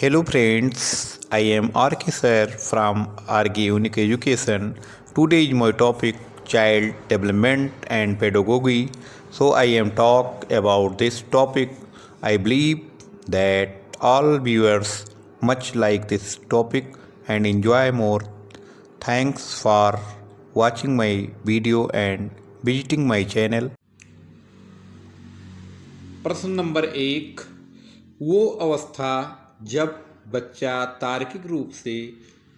Hello friends, I am RK sir from RK Unique Education. Today is my topic child development and pedagogy. So I am talk about this topic. I believe that all viewers much like this topic and enjoy more. Thanks for watching my video and visiting my channel. प्रश्न number 1। वो अवस्था जब बच्चा तार्किक रूप से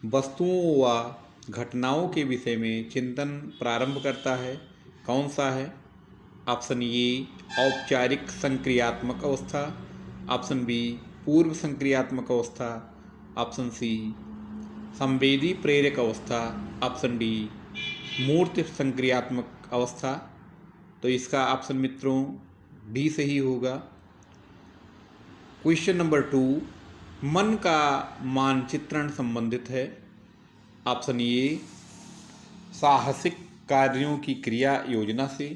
वस्तुओं व घटनाओं के विषय में चिंतन प्रारंभ करता है, कौन सा है? ऑप्शन ए औपचारिक संक्रियात्मक अवस्था, ऑप्शन बी पूर्व संक्रियात्मक अवस्था, ऑप्शन सी संवेदी प्रेरक अवस्था, ऑप्शन डी मूर्त संक्रियात्मक अवस्था। तो इसका ऑप्शन मित्रों डी सही होगा। क्वेश्चन नंबर 2, मन का मानचित्रण संबंधित है। ऑप्शन ए साहसिक कार्यों की क्रिया योजना से,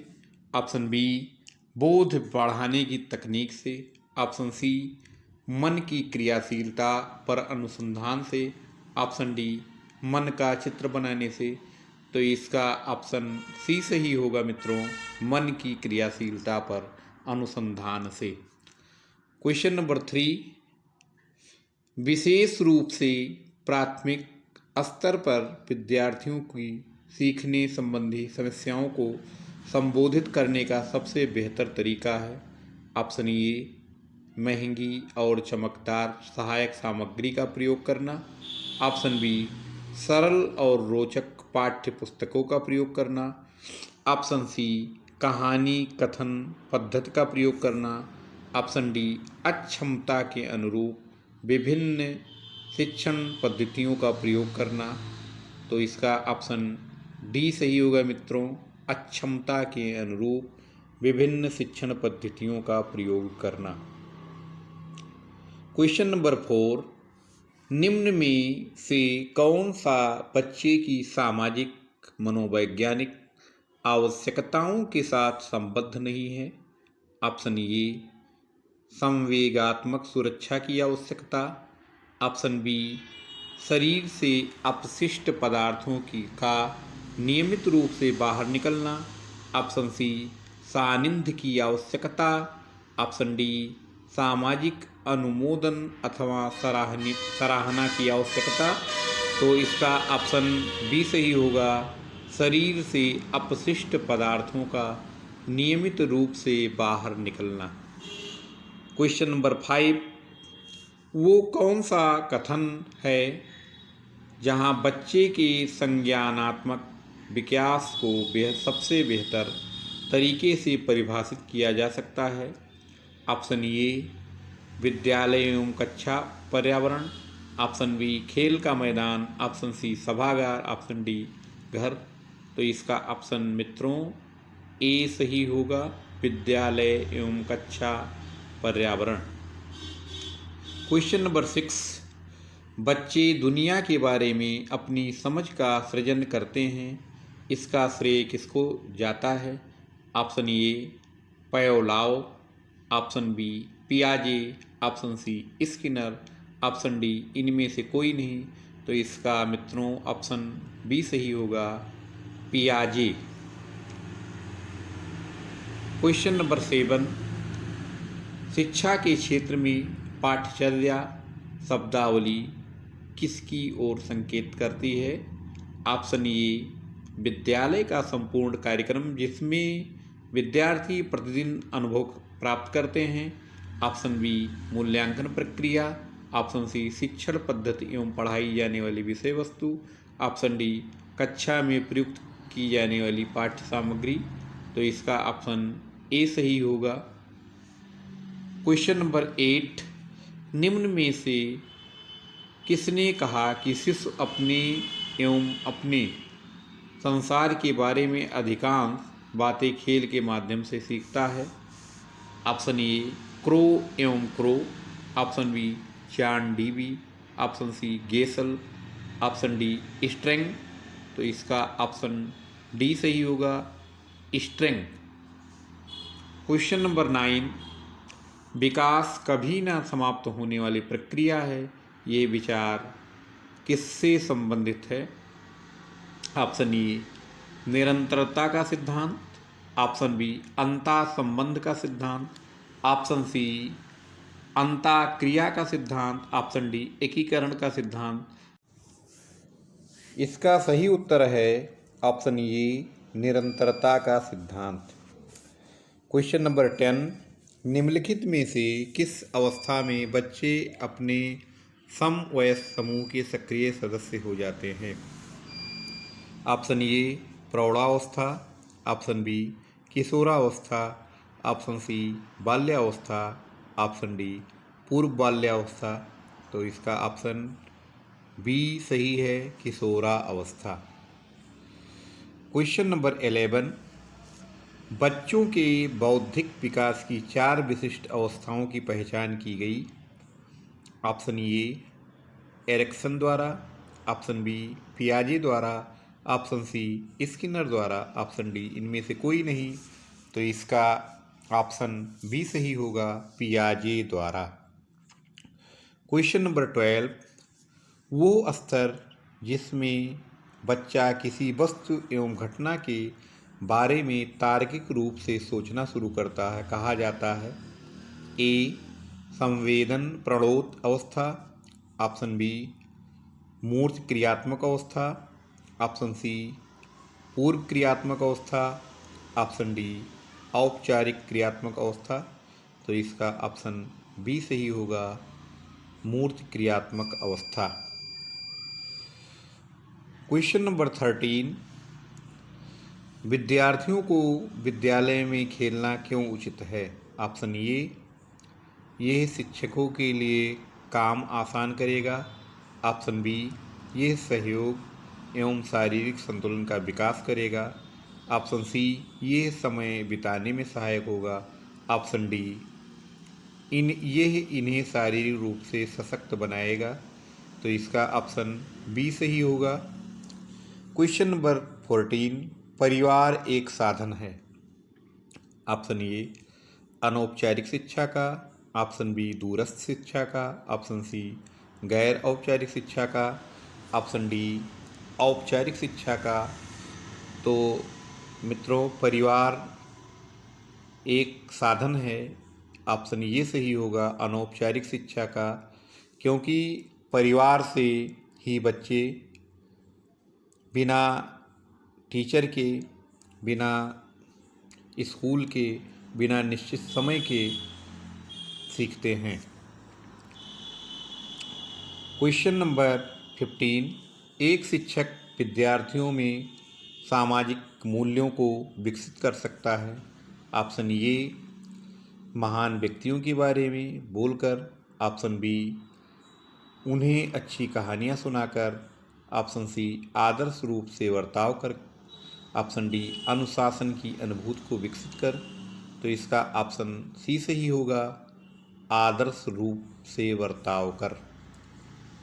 ऑप्शन बी बोध बढ़ाने की तकनीक से, ऑप्शन सी मन की क्रियाशीलता पर अनुसंधान से, ऑप्शन डी मन का चित्र बनाने से। तो इसका ऑप्शन सी सही होगा मित्रों, मन की क्रियाशीलता पर अनुसंधान से। क्वेश्चन नंबर 3, विशेष रूप से प्राथमिक स्तर पर विद्यार्थियों की सीखने संबंधी समस्याओं को संबोधित करने का सबसे बेहतर तरीका है। ऑप्शन ए महंगी और चमकदार सहायक सामग्री का प्रयोग करना, ऑप्शन बी सरल और रोचक पाठ्य पुस्तकों का प्रयोग करना, ऑप्शन सी कहानी कथन पद्धति का प्रयोग करना, ऑप्शन डी अक्षमता के अनुरूप विभिन्न शिक्षण पद्धतियों का प्रयोग करना। तो इसका ऑप्शन डी सही होगा मित्रों, अक्षमता के अनुरूप विभिन्न शिक्षण पद्धतियों का प्रयोग करना। क्वेश्चन नंबर 4, निम्न में से कौन सा बच्चे की सामाजिक मनोवैज्ञानिक आवश्यकताओं के साथ संबद्ध नहीं है? ऑप्शन ए संवेगात्मक सुरक्षा की आवश्यकता, ऑप्शन बी शरीर से अपशिष्ट पदार्थों का नियमित रूप से बाहर निकलना, ऑप्शन सी सानिध्य की आवश्यकता, ऑप्शन डी सामाजिक अनुमोदन अथवा सराहना की आवश्यकता। तो इसका ऑप्शन बी सही होगा, शरीर से अपशिष्ट पदार्थों का नियमित रूप से बाहर निकलना। क्वेश्चन नंबर 5, वो कौन सा कथन है जहां बच्चे के संज्ञानात्मक विकास को सबसे बेहतर तरीके से परिभाषित किया जा सकता है? ऑप्शन ए विद्यालय एवं कक्षा पर्यावरण, ऑप्शन बी खेल का मैदान, ऑप्शन सी सभागार, ऑप्शन डी घर। तो इसका ऑप्शन मित्रों ए सही होगा, विद्यालय एवं कक्षा पर्यावरण। क्वेश्चन नंबर 6, बच्चे दुनिया के बारे में अपनी समझ का सृजन करते हैं, इसका श्रेय किसको जाता है? Option A Pavlov, option B पियाजे, option C Skinner, option D इनमें से कोई नहीं। तो इसका मित्रों ऑप्शन बी सही होगा, पियाजे। क्वेश्चन नंबर 7, शिक्षा के क्षेत्र में पाठचर्या शब्दावली किसकी ओर संकेत करती है? ऑप्शन ए विद्यालय का संपूर्ण कार्यक्रम जिसमें विद्यार्थी प्रतिदिन अनुभव प्राप्त करते हैं, ऑप्शन बी मूल्यांकन प्रक्रिया, ऑप्शन सी शिक्षण पद्धति एवं पढ़ाई जाने वाली विषय वस्तु, ऑप्शन डी कक्षा में प्रयुक्त की जाने वाली पाठ्य सामग्री। तो इसका ऑप्शन ए सही होगा। क्वेश्चन नंबर 8, निम्न में से किसने कहा कि शिशु अपने एवं अपने संसार के बारे में अधिकांश बातें खेल के माध्यम से सीखता है? ऑप्शन ए क्रो एवं क्रो, ऑप्शन बी चान डीबी, option C Gesell, option D Strang. तो इसका ऑप्शन डी सही होगा, स्ट्रेंग। क्वेश्चन नंबर 9, विकास कभी ना समाप्त होने वाली प्रक्रिया है। ये विचार किससे संबंधित है? ऑप्शन ए निरंतरता का सिद्धांत, ऑप्शन बी अंतः संबंध का सिद्धांत, ऑप्शन सी अंतःक्रिया का सिद्धांत, ऑप्शन डी एकीकरण का सिद्धांत। इसका सही उत्तर है ऑप्शन ए निरंतरता का सिद्धांत। क्वेश्चन नंबर 10, निम्नलिखित में से किस अवस्था में बच्चे अपने समवयस्क समूह के सक्रिय सदस्य हो जाते हैं? ऑप्शन ए प्रौढ़ावस्था, ऑप्शन बी किशोरावस्था, ऑप्शन सी बाल्यावस्था, ऑप्शन डी पूर्व बाल्यावस्था। तो इसका ऑप्शन बी सही है, किशोरावस्था। क्वेश्चन नंबर 11, बच्चों के बौद्धिक विकास की 4 विशिष्ट अवस्थाओं की पहचान की गई। ऑप्शन ए एरिक्सन द्वारा, ऑप्शन बी पियाजे द्वारा, ऑप्शन सी स्किनर द्वारा, ऑप्शन डी इनमें से कोई नहीं। तो इसका ऑप्शन बी सही होगा, पियाजे द्वारा। क्वेश्चन नंबर 12, वो स्तर जिसमें बच्चा किसी वस्तु एवं घटना के बारे में तार्किक रूप से सोचना शुरू करता है कहा जाता है? ए संवेदन प्रणोद अवस्था, ऑप्शन बी मूर्त क्रियात्मक अवस्था, ऑप्शन सी पूर्व क्रियात्मक अवस्था, ऑप्शन डी औपचारिक क्रियात्मक अवस्था। तो इसका ऑप्शन बी सही होगा, मूर्त क्रियात्मक अवस्था। क्वेश्चन नंबर 13, विद्यार्थियों को विद्यालय में खेलना क्यों उचित है? ऑप्शन ए यह शिक्षकों के लिए काम आसान करेगा, ऑप्शन बी यह सहयोग एवं शारीरिक संतुलन का विकास करेगा, ऑप्शन सी यह समय बिताने में सहायक होगा, ऑप्शन डी इन्हें शारीरिक रूप से सशक्त बनाएगा। तो इसका ऑप्शन बी सही होगा। क्वेश्चन नंबर 14, परिवार एक साधन है। ऑप्शन ए अनौपचारिक शिक्षा का, ऑप्शन बी दूरस्थ शिक्षा का, ऑप्शन सी गैर औपचारिक शिक्षा का, ऑप्शन डी औपचारिक शिक्षा का। तो मित्रों, परिवार एक साधन है, ऑप्शन ये सही होगा, अनौपचारिक शिक्षा का, क्योंकि परिवार से ही बच्चे बिना टीचर के, बिना स्कूल के, बिना निश्चित समय के सीखते हैं। क्वेश्चन नंबर 15, एक शिक्षक विद्यार्थियों में सामाजिक मूल्यों को विकसित कर सकता है। ऑप्शन ए महान व्यक्तियों के बारे में बोलकर, ऑप्शन बी उन्हें अच्छी कहानियाँ सुनाकर, ऑप्शन सी आदर्श रूप से बर्ताव कर, ऑप्शन डी अनुशासन की अनुभूति को विकसित कर। तो इसका ऑप्शन सी सही होगा, आदर्श रूप से बर्ताव कर।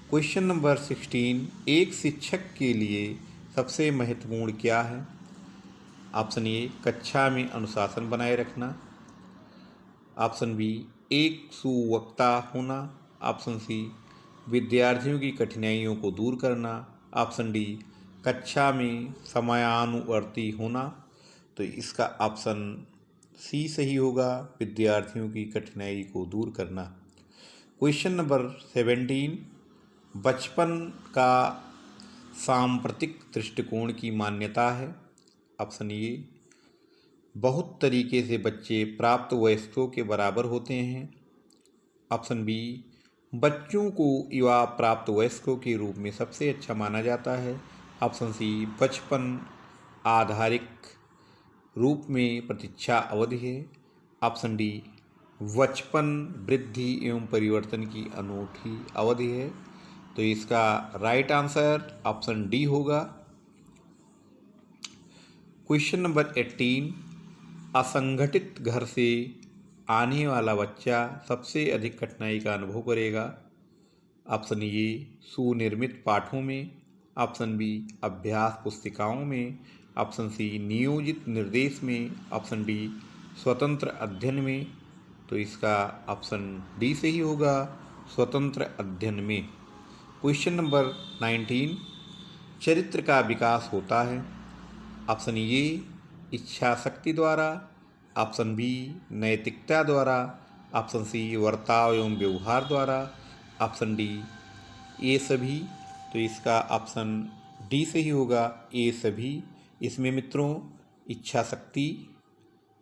क्वेश्चन नंबर 16, एक शिक्षक के लिए सबसे महत्वपूर्ण क्या है? ऑप्शन ए कक्षा में अनुशासन बनाए रखना, ऑप्शन बी एक सुवक्ता होना, ऑप्शन सी विद्यार्थियों की कठिनाइयों को दूर करना, ऑप्शन डी कक्षा में समयानुवर्ती होना। तो इसका ऑप्शन सी सही होगा, विद्यार्थियों की कठिनाई को दूर करना। क्वेश्चन नंबर 17, बचपन का सांप्रतिक दृष्टिकोण की मान्यता है। ऑप्शन ए बहुत तरीके से बच्चे प्राप्त वयस्कों के बराबर होते हैं, ऑप्शन बी बच्चों को युवा प्राप्त वयस्कों के रूप में सबसे अच्छा माना जाता है, ऑप्शन सी बचपन आधारिक रूप में प्रतीक्षा अवधि है, ऑप्शन डी बचपन वृद्धि एवं परिवर्तन की अनूठी अवधि है। तो इसका राइट आंसर ऑप्शन डी होगा। क्वेश्चन नंबर 18, असंगठित घर से आने वाला बच्चा सबसे अधिक कठिनाई का अनुभव करेगा। ऑप्शन ए सुनिर्मित पाठों में, ऑप्शन बी अभ्यास पुस्तिकाओं में, ऑप्शन सी नियोजित निर्देश में, ऑप्शन डी स्वतंत्र अध्ययन में। तो इसका ऑप्शन डी सही होगा, स्वतंत्र अध्ययन में। क्वेश्चन नंबर 19, चरित्र का विकास होता है। ऑप्शन ए इच्छा शक्ति द्वारा, ऑप्शन बी नैतिकता द्वारा, ऑप्शन सी वर्ताव एवं व्यवहार द्वारा, ऑप्शन डी ये सभी। तो इसका ऑप्शन डी सही होगा, ये सभी। इसमें मित्रों इच्छा शक्ति,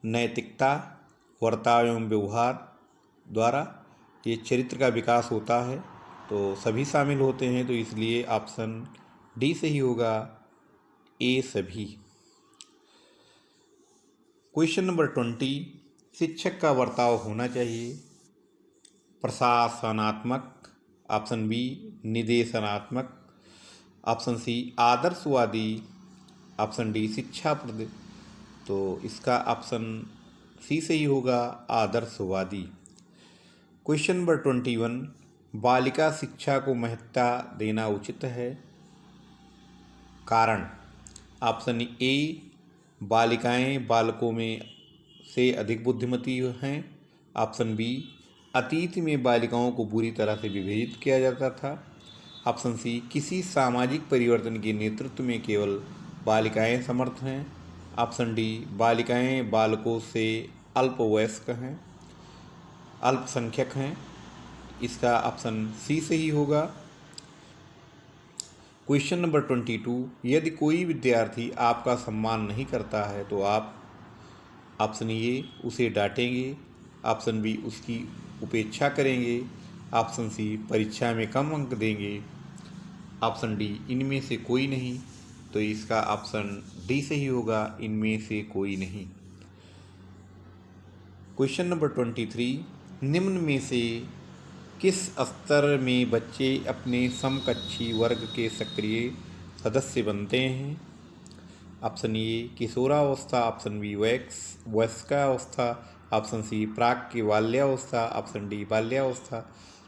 नैतिकता, वर्ताव एवं व्यवहार द्वारा ये चरित्र का विकास होता है, तो सभी शामिल होते हैं, तो इसलिए ऑप्शन डी सही होगा, ए सभी। क्वेश्चन नंबर 20, शिक्षक का वर्ताव होना चाहिए प्रशासनात्मक, ऑप्शन बी निदेशनात्मक, ऑप्शन सी आदर्शवादी, ऑप्शन डी शिक्षाप्रद। तो इसका ऑप्शन सी सही होगा, आदर्शवादी। क्वेश्चन नंबर 21, बालिका शिक्षा को महत्ता देना उचित है, कारण। ऑप्शन ए बालिकाएं बालकों में से अधिक बुद्धिमती हैं, ऑप्शन बी अतीत में बालिकाओं को बुरी तरह से विभेदित किया जाता था, ऑप्शन सी किसी सामाजिक परिवर्तन के नेतृत्व में केवल बालिकाएं समर्थ हैं, ऑप्शन डी बालिकाएं बालकों से अल्पवयस्क हैं, अल्पसंख्यक हैं। इसका ऑप्शन सी सही होगा। क्वेश्चन नंबर 22, यदि कोई विद्यार्थी आपका सम्मान नहीं करता है तो आप, ऑप्शन ए उसे डांटेंगे, ऑप्शन बी उसकी उपेक्षा करेंगे, ऑप्शन सी परीक्षा में कम अंक देंगे, ऑप्शन डी इनमें से कोई नहीं। तो इसका ऑप्शन डी सही होगा, इनमें से कोई नहीं। क्वेश्चन नंबर 23, निम्न में से किस स्तर में बच्चे अपने समकक्षी वर्ग के सक्रिय सदस्य बनते हैं, ऑप्शन ए किशोरावस्था, ऑप्शन बी वयस्कावस्था, ऑप्शन सी प्राक की बाल्यावस्था, ऑप्शन डी बाल्यावस्था।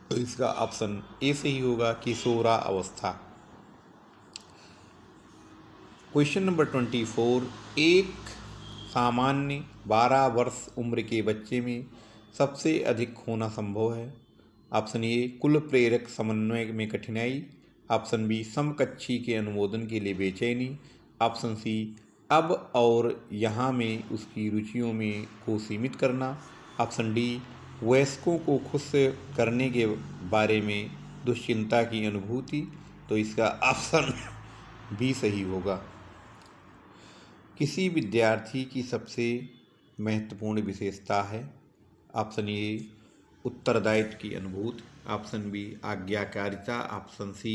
तो इसका ऑप्शन ए सही होगा, किशोरावस्था। क्वेश्चन नंबर 24, एक सामान्य 12 वर्ष उम्र के बच्चे में सबसे अधिक होना संभव है, ऑप्शन ए कुल प्रेरक समन्वय में कठिनाई, ऑप्शन बी समकक्षी के अनुमोदन के लिए बेचैनी, ऑप्शन सी अब और यहाँ में उसकी रुचियों में को सीमित करना, ऑप्शन डी वयस्कों को खुश करने के बारे में दुश्चिंता की अनुभूति। तो इसका ऑप्शन बी सही होगा। किसी विद्यार्थी की सबसे महत्वपूर्ण विशेषता है, ऑप्शन ए उत्तरदायित्व की अनुभूति, ऑप्शन बी आज्ञाकारिता, ऑप्शन सी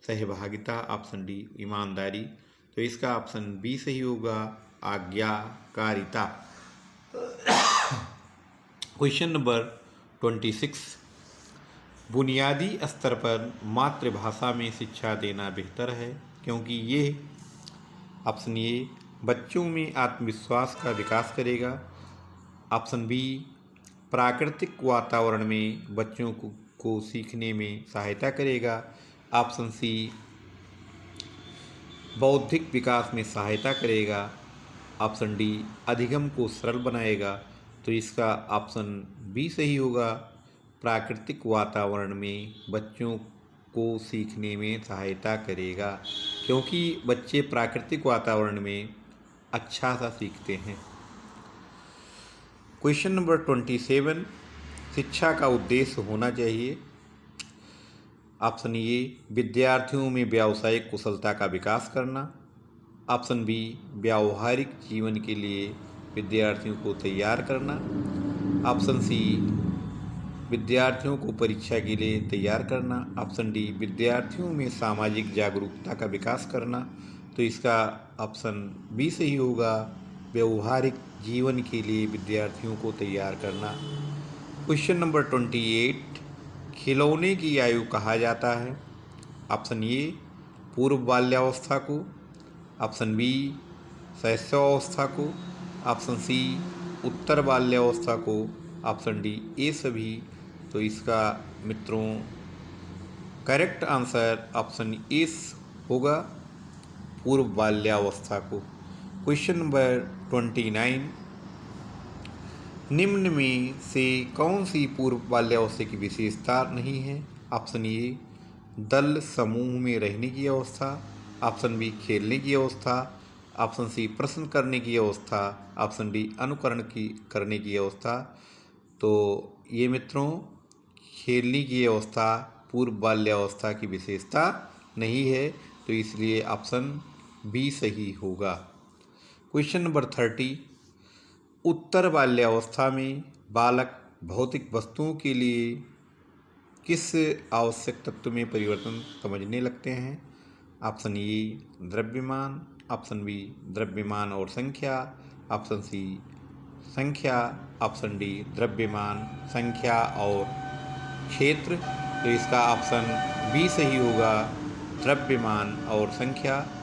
सहभागिता, ऑप्शन डी ईमानदारी। तो इसका ऑप्शन बी सही होगा, आज्ञाकारिता। क्वेश्चन नंबर 26, बुनियादी स्तर पर मातृभाषा में शिक्षा देना बेहतर है क्योंकि ये, ऑप्शन ए बच्चों में आत्मविश्वास का विकास करेगा, ऑप्शन बी प्राकृतिक वातावरण में बच्चों को सीखने में सहायता करेगा, ऑप्शन सी बौद्धिक विकास में सहायता करेगा, ऑप्शन डी अधिगम को सरल बनाएगा। तो इसका ऑप्शन बी सही होगा, प्राकृतिक वातावरण में बच्चों को सीखने में सहायता करेगा क्योंकि बच्चे प्राकृतिक वातावरण में अच्छा सा सीखते हैं। क्वेश्चन नंबर 27, शिक्षा का उद्देश्य होना चाहिए, ऑप्शन ए विद्यार्थियों में व्यावसायिक कुशलता का विकास करना, ऑप्शन बी व्यावहारिक जीवन के लिए विद्यार्थियों को तैयार करना, ऑप्शन सी विद्यार्थियों को परीक्षा के लिए तैयार करना, ऑप्शन डी विद्यार्थियों में सामाजिक जागरूकता का विकास करना। तो इसका ऑप्शन बी सही होगा, व्यवहारिक जीवन के लिए विद्यार्थियों को तैयार करना। क्वेश्चन नंबर 28, खिलौने की आयु कहा जाता है, ऑप्शन ए पूर्व बाल्यावस्था को, ऑप्शन बी शैशवावस्था को, ऑप्शन सी उत्तर बाल्यावस्था को, ऑप्शन डी ये सभी। तो इसका मित्रों करेक्ट आंसर ऑप्शन ए होगा, पूर्व बाल्यावस्था को। क्वेश्चन नंबर 29, निम्न में से कौन सी पूर्व बाल्यावस्था की विशेषता नहीं है? ऑप्शन ए दल समूह में रहने की अवस्था, ऑप्शन बी खेलने की अवस्था, ऑप्शन सी प्रश्न करने की अवस्था, ऑप्शन डी अनुकरण करने की अवस्था। तो ये मित्रों खेलने की अवस्था पूर्व बाल्यावस्था की विशेषता नहीं है, तो इसलिए ऑप्शन बी सही होगा। क्वेश्चन नंबर 30, उत्तर बाल्यावस्था में बालक भौतिक वस्तुओं के लिए किस आवश्यक तत्व में परिवर्तन समझने लगते हैं? ऑप्शन ए द्रव्यमान, ऑप्शन बी द्रव्यमान और संख्या, ऑप्शन सी संख्या, ऑप्शन डी द्रव्यमान संख्या और क्षेत्र। तो इसका ऑप्शन बी सही होगा, द्रव्यमान और संख्या।